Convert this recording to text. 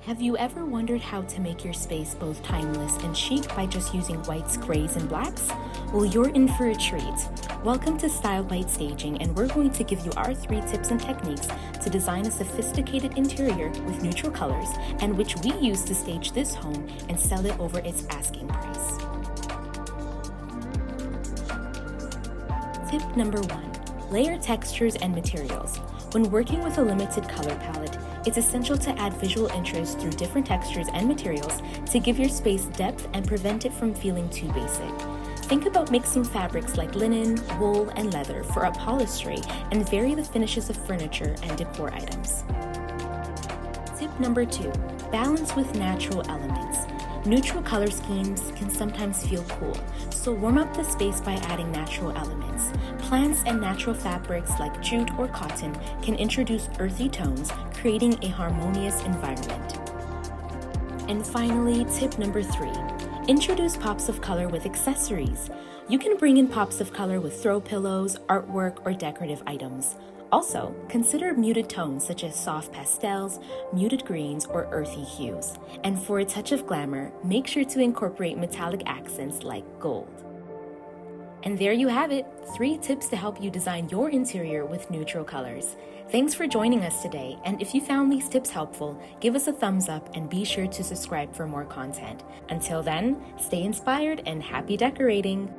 Have you ever wondered how to make your space both timeless and chic by just using whites, grays, and blacks? Well, you're in for a treat. Welcome to Style Bite Staging, and we're going to give you our 3 tips and techniques to design a sophisticated interior with neutral colors, and which we use to stage this home and sell it over its asking price. Tip number 1. Layer textures and materials. When working with a limited color palette, it's essential to add visual interest through different textures and materials to give your space depth and prevent it from feeling too basic. Think about mixing fabrics like linen, wool, and leather for upholstery, and vary the finishes of furniture and decor items. Tip number 2. Balance with natural elements. Neutral color schemes can sometimes feel cool, so warm up the space by adding natural elements. Plants and natural fabrics like jute or cotton can introduce earthy tones, creating a harmonious environment. And finally, tip number 3. Introduce pops of color with accessories. You can bring in pops of color with throw pillows, artwork, or decorative items. Also, consider muted tones such as soft pastels, muted greens, or earthy hues. And for a touch of glamour, make sure to incorporate metallic accents like gold. And there you have it, 3 tips to help you design your interior with neutral colors. Thanks for joining us today, and if you found these tips helpful, give us a thumbs up and be sure to subscribe for more content. Until then, stay inspired and happy decorating!